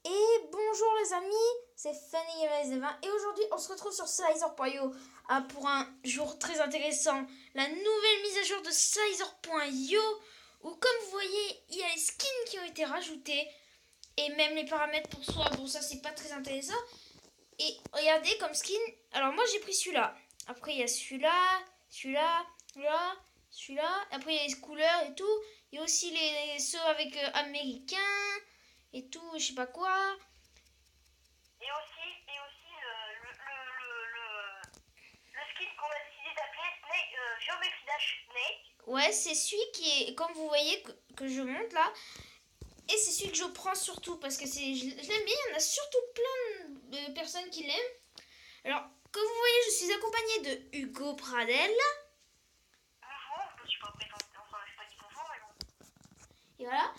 Et bonjour les amis, c'est Fanny Gamer et aujourd'hui on se retrouve sur Slicer.io pour un jour très intéressant, la nouvelle mise à jour de Slicer.io où comme vous voyez il y a les skins qui ont été rajoutés et même les paramètres pour soi, bon ça c'est pas très intéressant. Et regardez comme skin, alors moi j'ai pris celui-là, après il y a celui-là, celui-là, là, celui-là, après il y a les couleurs et tout, il y a aussi ceux avec américains et tout, je sais pas quoi. Et aussi le skin qu'on a décidé d'appeler Snake, Geometry Dash Snake. Ouais, c'est celui qui est, comme vous voyez, que je monte là. Et c'est celui que je prends surtout parce que je l'aime bien. Il y en a surtout plein de personnes qui l'aiment. Alors, comme vous voyez, je suis accompagnée de Hugo Pradel. Bonjour, je suis pas présenté, enfin je pas dit bonjour mais bon. Et voilà.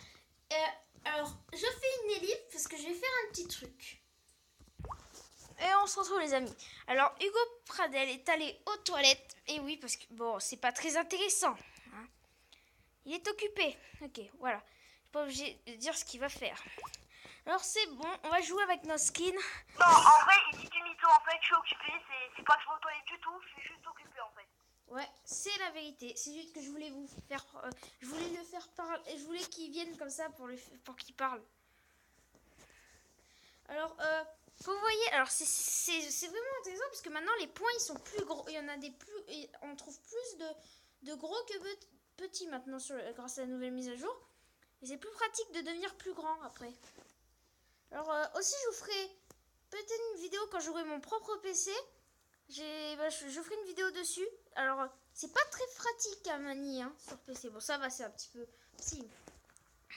Alors, je fais une ellipse parce que je vais faire un petit truc. Et on se retrouve les amis. Alors, Hugo Pradel est allé aux toilettes. Et oui, parce que bon, c'est pas très intéressant. Hein. Il est occupé. Ok, voilà. Je suis pas obligé de dire ce qu'il va faire. Alors c'est bon, on va jouer avec nos skins. Non, en vrai, il dit du mytho, en fait, je suis occupé, c'est pas que je vais aux toilettes du tout, je suis juste occupé en fait. Ouais, c'est la vérité. C'est juste que je voulais vous faire... je voulais le faire parler. Je voulais qu'il vienne comme ça pour qu'il parle. Alors, vous voyez, alors c'est vraiment intéressant parce que maintenant les points ils sont plus gros. Il y en a des plus... On trouve plus de gros que petits maintenant grâce à la nouvelle mise à jour. Et c'est plus pratique de devenir plus grand après. Alors aussi je vous ferai peut-être une vidéo quand j'aurai mon propre PC. Je ferai une vidéo dessus. Alors c'est pas très pratique à manier sur PC. Bon ça va, c'est un petit peu... Si.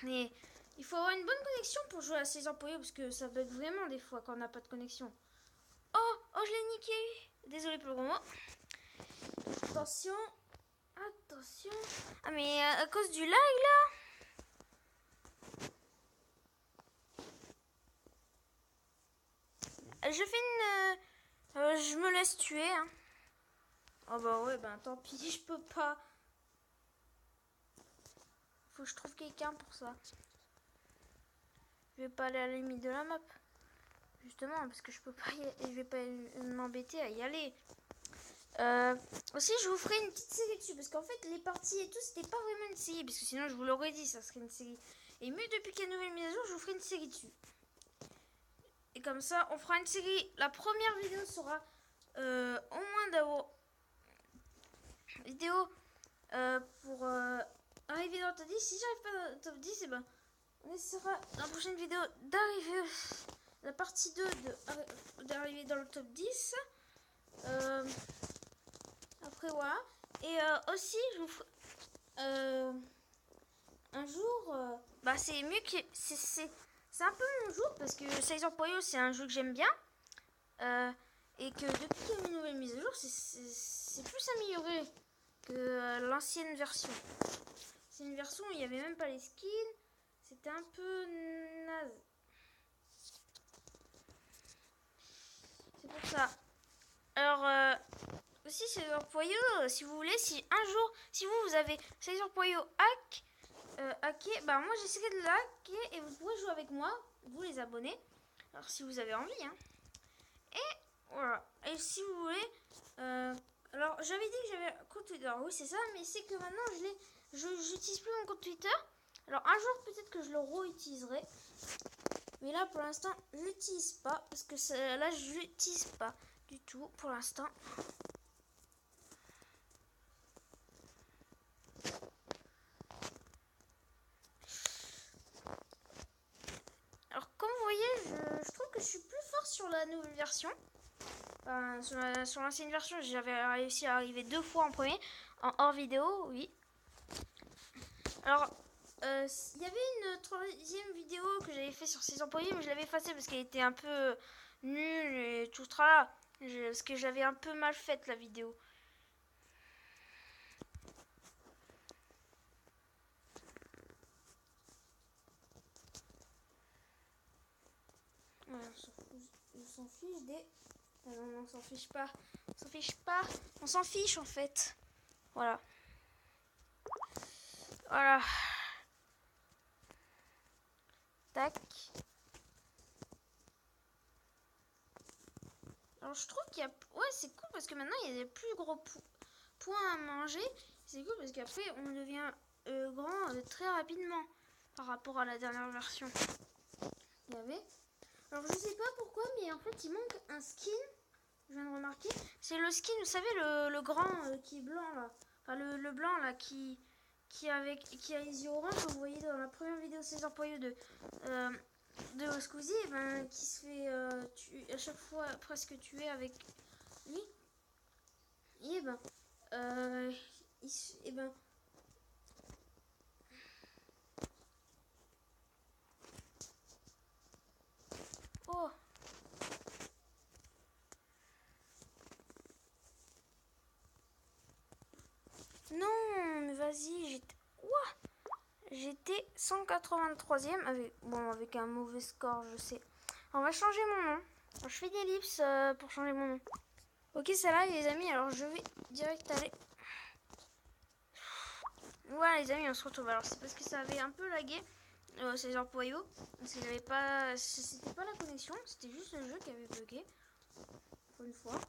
Mais il faut avoir une bonne connexion pour jouer à ces employés parce que ça bug vraiment des fois quand on n'a pas de connexion. Oh, je l'ai niqué. Désolé pour le gros mot. Attention. Attention. Ah mais à cause du lag là. Je fais une... je me laisse tuer. Hein. Oh bah ouais, ben tant pis, je peux pas. Faut que je trouve quelqu'un pour ça. Je vais pas aller à la limite de la map. Justement, parce que je peux pas je vais pas m'embêter à y aller. Aussi, je vous ferai une petite série dessus. Parce qu'en fait, les parties et tout, c'était pas vraiment une série. Parce que sinon, je vous l'aurais dit, ça serait une série. Et mieux, depuis qu'il y a une nouvelle mise à jour, je vous ferai une série dessus. Et comme ça, on fera une série. La première vidéo sera au moins d'avoir vidéo pour arriver dans le top 10. Si j'arrive pas dans le top 10, et ben on essaiera dans la prochaine vidéo d'arriver la partie 2 d'arriver dans le top 10. Après voilà. Et aussi je vous ferai, un jour bah c'est mieux que c'est un peu mon jour parce que Slicer.io c'est un jeu que j'aime bien et que depuis qu'il y a une nouvelle mise à jour c'est plus amélioré que l'ancienne version. C'est une version où il n'y avait même pas les skins. C'était un peu naze. C'est pour ça. Alors, aussi, Slicer.io, si vous voulez, si un jour, si vous avez Slicer.io hacké, bah moi j'essaierai de le hacker et vous pourrez jouer avec moi, vous les abonnés. Alors, si vous avez envie, hein. Et voilà. Et si vous voulez, alors j'avais dit que j'avais un compte Twitter, oui c'est ça, mais c'est que maintenant j'utilise plus mon compte Twitter. Alors un jour peut-être que je le réutiliserai, mais là pour l'instant je l'utilise pas parce que là je l'utilise pas du tout pour l'instant. Alors comme vous voyez, je trouve que je suis plus fort sur la nouvelle version. Enfin, sur l'ancienne version, j'avais réussi à arriver 2 fois en premier, en hors vidéo, oui. Alors, il y avait une troisième vidéo que j'avais fait sur ces employés, mais je l'avais effacée parce qu'elle était un peu nulle et tout ça. Parce que j'avais un peu mal faite la vidéo. Ouais, on s'en fiche des... non, on s'en fiche pas. On s'en fiche pas. On s'en fiche en fait. Voilà. Voilà. Tac. Alors je trouve qu'il y a... Ouais, c'est cool parce que maintenant il y a des plus gros points à manger. C'est cool parce qu'après on devient grand très rapidement par rapport à la dernière version. Il y avait... Alors je sais pas pourquoi, mais en fait il manque un skin. Je viens de remarquer. C'est le skin, vous savez, le grand qui est blanc là. Enfin le blanc là qui a les yeux orange que vous voyez dans la première vidéo César Poyeux de Squeezie, et ben, qui se fait à chaque fois presque tuer avec lui. Et ben, et ben, oh, non, mais vas-y, j'étais 183e avec un mauvais score, je sais. On va changer mon nom. Alors, je fais des ellipses pour changer mon nom. Ok, ça là les amis, alors je vais direct aller. Voilà les amis, on se retrouve. Alors c'est parce que ça avait un peu lagué César Poyot. Parce qu'il avait pas. C'était pas la connexion, c'était juste le jeu qui avait bugué. Pour une fois.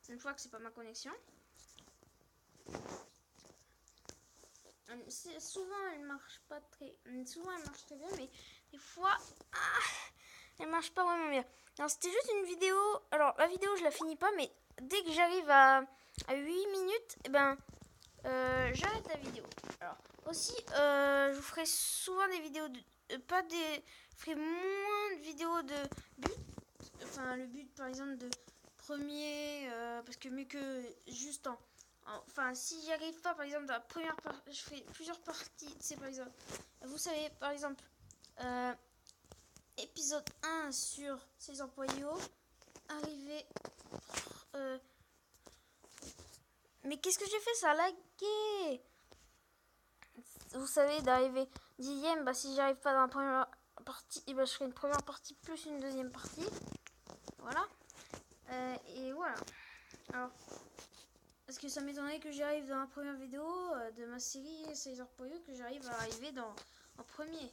Une fois que c'est pas ma connexion. Souvent elle marche pas très. Souvent elle marche très bien, mais des fois. Elle marche pas vraiment bien. Alors c'était juste une vidéo. Alors la vidéo je la finis pas, mais dès que j'arrive à 8 minutes, et ben j'arrête la vidéo. Alors aussi je vous ferai souvent des vidéos de je ferai moins de vidéos de but. Enfin le but par exemple de premier parce que mieux que juste enfin si j'y arrive pas par exemple dans la première partie, je ferai plusieurs parties. C'est par exemple vous savez par exemple épisode 1 sur César Poyot, arrivé mais qu'est-ce que j'ai fait, ça a lagué. Vous savez, d'arriver 10e, bah si j'arrive pas dans la première partie, bah, je ferai une première partie plus une deuxième partie. Voilà. Et voilà. Alors, est-ce que ça m'étonnerait que j'arrive dans la première vidéo de ma série César Poyot, que j'arrive à arriver en premier.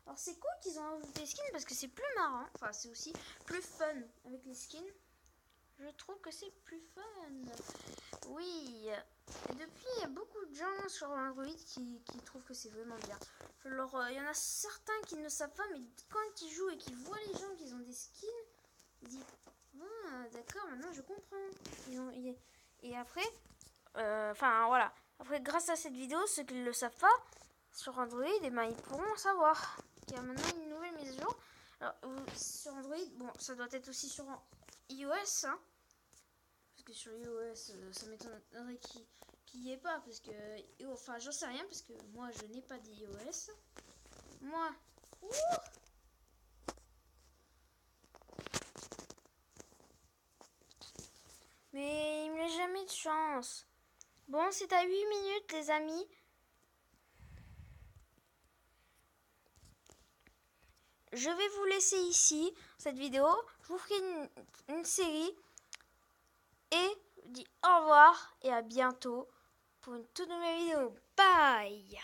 Alors c'est cool qu'ils ont ajouté des skins parce que c'est plus marrant. Enfin, c'est aussi plus fun avec les skins. Je trouve que c'est plus fun. Oui. Et depuis, il y a beaucoup de gens sur Android qui trouvent que c'est vraiment bien. Alors, il y en a certains qui ne savent pas, mais quand ils jouent et qu'ils voient les gens qui ont des skins, ils disent ah, d'accord, maintenant je comprends. Et après, enfin voilà. Après, grâce à cette vidéo, ceux qui ne le savent pas sur Android, eh ben, ils pourront savoir qu'il y a maintenant une nouvelle mise à jour. Alors, sur Android, bon, ça doit être aussi sur iOS, hein, parce que sur iOS, ça m'étonnerait qu'il n'y ait pas, parce que, enfin, j'en sais rien, parce que moi, je n'ai pas d'iOS. Moi, mais il me laisse jamais de chance. Bon, c'est à 8 minutes, les amis. Je vais vous laisser ici, cette vidéo. Je vous ferai une série. Et je vous dis au revoir et à bientôt pour une toute nouvelle vidéo. Bye!